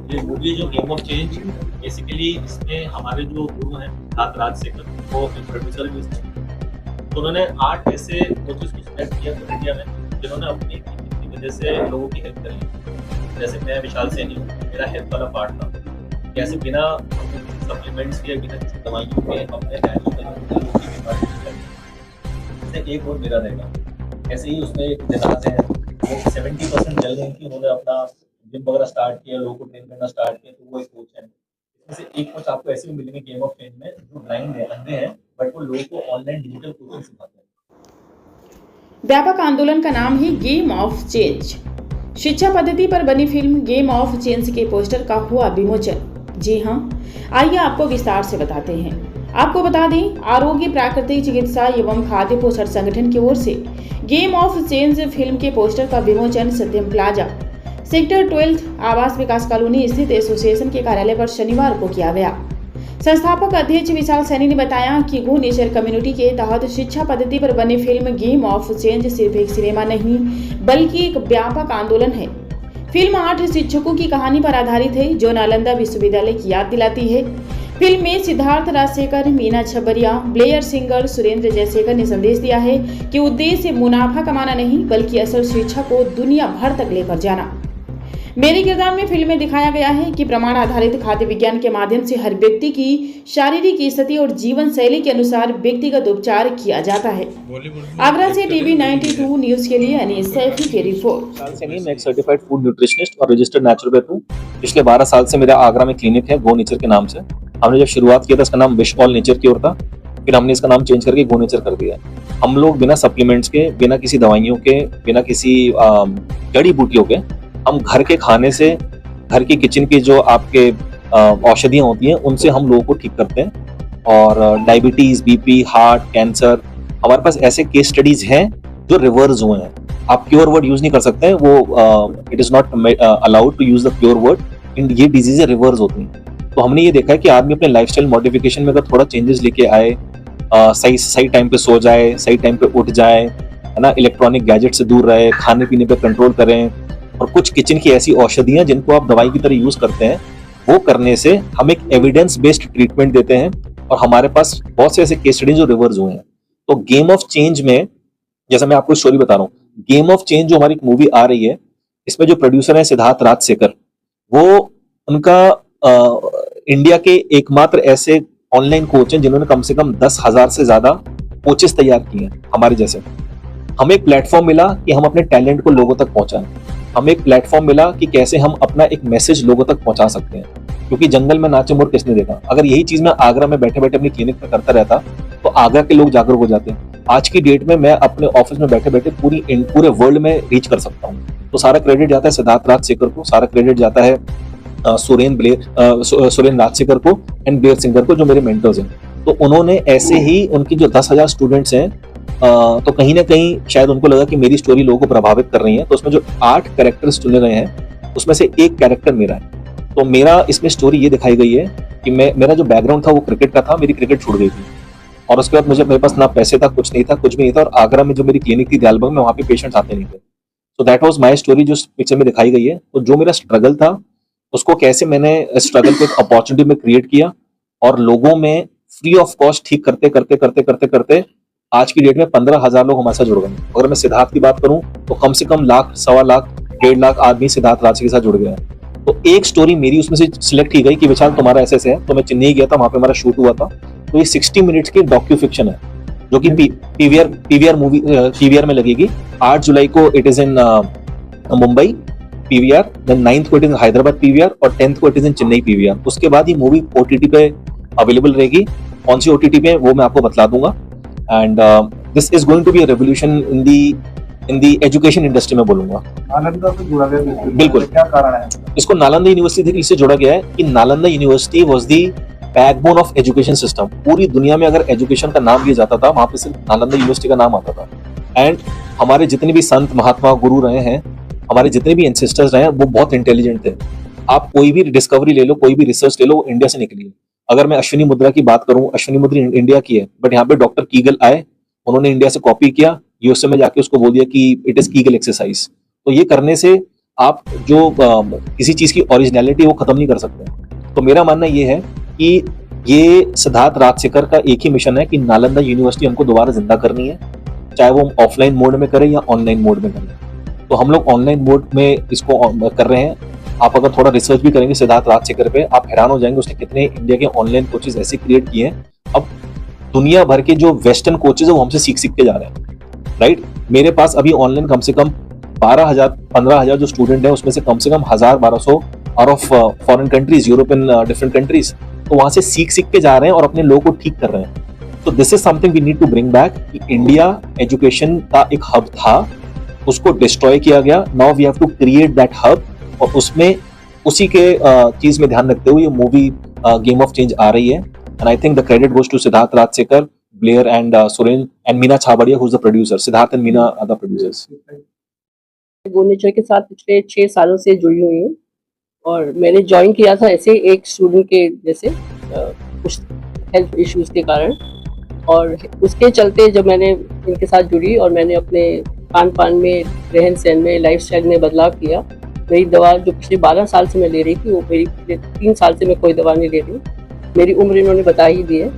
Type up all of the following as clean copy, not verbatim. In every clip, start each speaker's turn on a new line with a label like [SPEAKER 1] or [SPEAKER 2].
[SPEAKER 1] ये मूवी जो game of change, basically इसमें हमारे जो गुरु हैं राज सेकर, वो प्रोड्यूसर भी इसमें, तो उन्होंने 8 ऐसे कोचेस को सिलेक्ट किया पूरे इंडिया में जिन्होंने अपनी की वजह से लोगों की हेल्प करी। जैसे मैं विशाल सैनी हूँ, मेरा हेल्थ वाला पार्ट था, कैसे बिना सप्लीमेंट्स के, बिना किसी दवाइयों के अपने लोगों की बीमारी जैसे एक और मेरा रहेगा। ऐसे ही उसमें एक जनाजे हैं, वो 70% जल गई थी, उन्होंने अपना जिम वगैरह स्टार्ट किया, लोगों को ट्रेन करना स्टार्ट किया, तो वो एक कोच है। इसमें से एक कोच आपको ऐसे भी मिलेंगे गेम ऑफ चेंज में, जो ब्लाइंड है, अंधे हैं, बट वो लोगों को ऑनलाइन डिजिटल कोचिंग सिखाते हैं।
[SPEAKER 2] व्यापक आंदोलन का नाम है गेम ऑफ चेंज। शिक्षा पद्धति पर बनी फिल्म गेम ऑफ चेंज के पोस्टर का हुआ विमोचन। जी हाँ, आइए आपको विस्तार से बताते हैं। आपको बता दें, आरोग्य प्राकृतिक चिकित्सा एवं खाद्य पोषण संगठन की ओर से गेम ऑफ चेंज फिल्म के पोस्टर का विमोचन सत्यम प्लाजा सेक्टर 12 आवास विकास कॉलोनी स्थित एसोसिएशन के कार्यालय पर शनिवार को किया गया। संस्थापक अध्यक्ष विशाल सैनी ने बताया कि गो नेचर कम्युनिटी के तहत शिक्षा पद्धति पर बनी फिल्म गेम ऑफ चेंज सिर्फ एक सिनेमा नहीं बल्कि एक व्यापक आंदोलन है। फिल्म 8 शिक्षकों की कहानी पर आधारित है जो नालंदा विश्वविद्यालय की याद दिलाती है। फिल्म में सिद्धार्थ राजशेखर, मीना छबरिया, ब्लेयर सिंगर, सुरेंद्र जयशेखर ने संदेश दिया है कि उद्देश्य मुनाफा कमाना नहीं बल्कि असल शिक्षा को दुनिया भर तक लेकर जाना। मेरे किरदार में फिल्म में दिखाया गया है कि प्रमाण आधारित खाद्य विज्ञान के माध्यम से हर व्यक्ति की शारीरिक स्थिति और जीवन शैली के अनुसार व्यक्तिगत उपचार किया जाता है। आगरा से टीवी 92 न्यूज के लिए अनीस सैफी की रिपोर्ट।
[SPEAKER 3] मैं एक सर्टिफाइड फूड न्यूट्रिशनिस्ट और रजिस्टर्ड नेचुरोपैथ हूँ। पिछले 12 साल से मेरा आगरा में क्लिनिक है, गो नेचर के नाम से। हमने जब शुरुआत किया था इसका नाम विश ऑल नेचर की ओर था, फिर हमने इसका नाम चेंज करके गो नेचर कर दिया। हम लोग बिना सप्लीमेंट्स के, बिना किसी दवाइयों के, बिना किसी जड़ी बूटियों के, हम घर के खाने से, घर की किचन की जो आपके औषधियाँ होती हैं उनसे हम लोगों को ठीक करते हैं। और डायबिटीज, बीपी, हार्ट, कैंसर, हमारे पास ऐसे केस स्टडीज हैं जो रिवर्स हुए हैं। आप प्योर वर्ड यूज नहीं कर सकते हैं, वो it is not allowed to use the pure word. ये डिजीजें रिवर्स होती हैं। तो हमने ये देखा है कि आदमी अपने लाइफस्टाइल मॉडिफिकेशन में अगर थोड़ा चेंजेस लेके आए, सही टाइम पे सो जाए, सही टाइम पे उठ जाए, है ना, इलेक्ट्रॉनिक गैजेट से दूर रहे, खाने पीने पे कंट्रोल करें, और कुछ किचन की ऐसी औषधियां जिनको आप दवाई की तरह यूज करते हैं, वो करने से हम एक एविडेंस बेस्ड ट्रीटमेंट देते हैं। और हमारे पास बहुत से ऐसे केस स्टडी जो रिवर्स हुए हैं। तो गेम ऑफ चेंज में, जैसा मैं आपको स्टोरी बता रहा हूँ, गेम ऑफ चेंज जो हमारी एक मूवी आ रही है, इसमें जो प्रोड्यूसर है सिद्धार्थ राजशेखर, वो उनका इंडिया के एकमात्र ऐसे ऑनलाइन कोच हैं जिन्होंने कम से कम 10,000 से ज्यादा कोचेस तैयार किए हैं हमारे जैसे। हमें एक प्लेटफॉर्म मिला कि हम अपने टैलेंट को लोगों तक पहुंचाएं। हमें एक प्लेटफॉर्म मिला कि कैसे हम अपना एक मैसेज लोगों तक पहुंचा सकते हैं, क्योंकि जंगल में नाचे मोर किसने देखा। अगर यही चीज मैं आगरा में बैठे बैठे अपनी क्लिनिक में करता रहता तो आगरा के लोग जागरूक हो जाते हैं। आज की डेट में मैं अपने ऑफिस में बैठे बैठे पूरे वर्ल्ड में रीच कर सकता हूँ। तो सारा क्रेडिट जाता है सिद्धार्थ राजशेखर को, सारा क्रेडिट जाता है सुरेंद्र राजशेखर को एंड ब्लेयर सिंगर को, जो मेरे मेंटर्स हैं। तो उन्होंने ऐसे ही उनकी जो 10,000 स्टूडेंट्स हैं, तो कहीं ना कहीं शायद उनको लगा कि मेरी स्टोरी लोगों को प्रभावित कर रही है। तो उसमें जो 8 कैरेक्टर्स चुने गए हैं उसमें से एक कैरेक्टर मेरा है। तो मेरा इसमें स्टोरी ये दिखाई गई है कि मेरा जो बैकग्राउंड था वो क्रिकेट का था, मेरी क्रिकेट छूट गई थी, और उसके बाद मेरे पास ना पैसे था, कुछ नहीं था, कुछ भी नहीं था। और आगरा में जो मेरी क्लिनिक थी दयालबाग में, वहाँ पे पेशेंट्स आते नहीं थे। तो दैट वाज माय स्टोरी जो पिक्चर में दिखाई गई है। तो जो मेरा स्ट्रगल था उसको कैसे मैंने स्ट्रगल को एक अपॉर्चुनिटी में क्रिएट किया और लोगों में फ्री ऑफ कॉस्ट ठीक करते करते करते करते करते आज की डेट में 15,000 लोग हमारे साथ जुड़ गए। अगर मैं सिद्धार्थ की बात करूं तो कम से कम लाख, 1.25 लाख, 1.5 लाख आदमी सिद्धार्थ राज के साथ जुड़ गया। तो एक स्टोरी मेरी उसमें से सिलेक्ट की गई कि विशाल तुम्हारा ऐसे है। तो मैं चेन्नई गया था, वहां पे हमारा शूट हुआ था। तो ये 60 मिनट्स की डॉक्यू फिक्शन है जो कि पीवीआर में लगेगी। 8 जुलाई को it is in Mumbai PVR, then 9th को it is in Hyderabad PVR और 10th को it is in Chennai PVR. उसके बाद ये मूवी ओटीटी पे अवेलेबल रहेगी। कौन सी ओटीटी पे वो मैं आपको बतला दूंगा। And this is going to be a revolution in the education industry में बोलूंगा।
[SPEAKER 4] नालंदा से जुड़ा गया
[SPEAKER 3] बिल्कुल।
[SPEAKER 4] क्या कारण है
[SPEAKER 3] इसको नालंदा यूनिवर्सिटी से इससे जोड़ा गया है कि Nalanda university was the backbone of education system. पूरी दुनिया में अगर एजुकेशन का नाम लिया जाता था, वहां पे सिर्फ नालंदा यूनिवर्सिटी का नाम आता था। एंड हमारे जितने भी संत, महात्मा, गुरु रहे हैं, हमारे जितने भी एंसेस्टर्स रहे हैं, वो बहुत इंटेलिजेंट थे। आप कोई भी डिस्कवरी ले लो, कोई भी रिसर्च ले लो, वो इंडिया से निकली है। अगर मैं अश्विनी मुद्रा की बात करूं, अश्विनी मुद्रा इंडिया की है, बट यहाँ पे डॉक्टर कीगल आए, उन्होंने इंडिया से कॉपी किया, यूएसए में जाके उसको बोल दिया कि इट इज कीगल एक्सरसाइज। तो ये करने से आप जो किसी चीज की ओरिजिनलिटी वो खत्म नहीं कर सकते। तो मेरा मानना ये है कि ये सिद्धार्थ राजशेखर का एक ही मिशन है कि नालंदा यूनिवर्सिटी हमको दोबारा जिंदा करनी है, चाहे वो हम ऑफलाइन मोड में करें या ऑनलाइन मोड में करें। तो हम लोग ऑनलाइन मोड में इसको कर रहे हैं। आप अगर थोड़ा रिसर्च भी करेंगे सिद्धार्थ राजशेखर पे, आप हैरान हो जाएंगे उसने कितने इंडिया के ऑनलाइन कोचेज ऐसे क्रिएट किए हैं। अब दुनिया भर के जो वेस्टर्न कोचेज है वो हमसे सीख के जा रहे हैं, राइट। मेरे पास अभी ऑनलाइन कम से कम 12,000 15,000 जो स्टूडेंट है उसमें से कम 1,000-1,200 out of foreign countries, European different countries, तो वहां से सीख के जा रहे हैं और अपने लोगों को ठीक कर रहे हैं। तो this is something we need to bring back कि इंडिया एजुकेशन का एक हब था, उसको डिस्ट्रॉय किया गया। Now we have to create that hub, और उसमें उसी के चीज में ध्यान रखते हुए ये मूवी गेम ऑफ चेंज आ रही है। And I think the credit goes to Siddharth Rajshekhar, Blair and Suren and Meena Chhabria, who is the producer. Siddharth and Meena are the producers.
[SPEAKER 5] Go nature के साथ पिछले 6 सालों से जुड़ी हुई हूँ और मैंने ज्वाइन किया था ऐसे एक स्टूडेंट के जैसे कुछ हेल्थ इश्यूज के कारण, और उसके चलते जब मैंने इनके साथ जुड़ी और मैंने अपने खान पान में, रहन सहन में, लाइफस्टाइल में बदलाव किया। मेरी दवा जो पिछले 12 साल से मैं ले रही थी वो मेरी पिछले 3 साल से मैं कोई दवा नहीं ले रही। मेरी उम्र इन्होंने बता ही दी है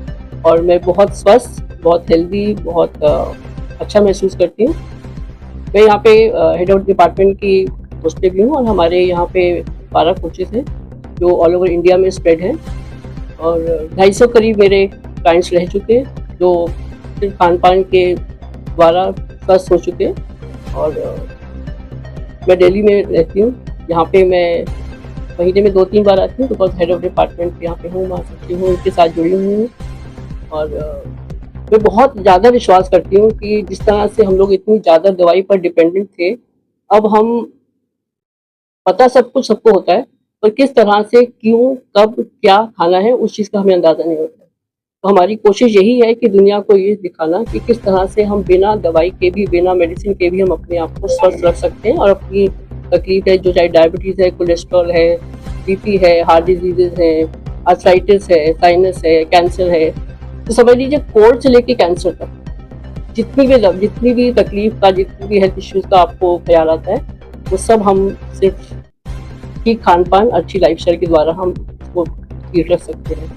[SPEAKER 5] और मैं बहुत स्वस्थ, बहुत हेल्दी, बहुत अच्छा महसूस करती हूँ। मैं यहाँ पे हेड ऑफ डिपार्टमेंट की पोस्ट पे भी हूँ और हमारे यहाँ पे 12 कोचेस हैं जो ऑल ओवर इंडिया में स्प्रेड हैं और 250 करीब मेरे क्लाइंट्स रह चुके हैं जो सिर्फ खान पान के द्वारा स्वस्थ हो चुके हैं। और मैं दिल्ली में रहती हूँ, यहाँ पे मैं महीने में 2-3 बार आती हूँ बिकॉज हेड ऑफ डिपार्टमेंट यहाँ पे हूँ, महासचिव हूँ, उनके साथ जुड़ी हुई हूँ। और मैं बहुत ज़्यादा विश्वास करती हूँ कि जिस तरह से हम लोग इतनी ज़्यादा दवाई पर डिपेंडेंट थे, अब हम पता सब कुछ सबको होता है, पर किस तरह से, क्यों, कब, क्या खाना है उस चीज़ का हमें अंदाज़ा नहीं होता। तो हमारी कोशिश यही है कि दुनिया को ये दिखाना कि किस तरह से हम बिना दवाई के भी, बिना मेडिसिन के भी हम अपने आप को स्वस्थ रख सकते हैं और अपनी तकलीफ है जो चाहे डायबिटीज़ है, कोलेस्ट्रॉल है, बीपी है, हार्ट डिजीज़ है, आर्थराइटिस है, साइनस है, कैंसर है, तो समझ लीजिए कोल्ड से लेके कैंसर तक जितनी भी तकलीफ का, जितनी भी हेल्थ इश्यूज का आपको ख्याल आता है, वो सब हम सिर्फ ठीक खान पान, अच्छी लाइफस्टाइल के द्वारा हम वो ठीक रख सकते हैं।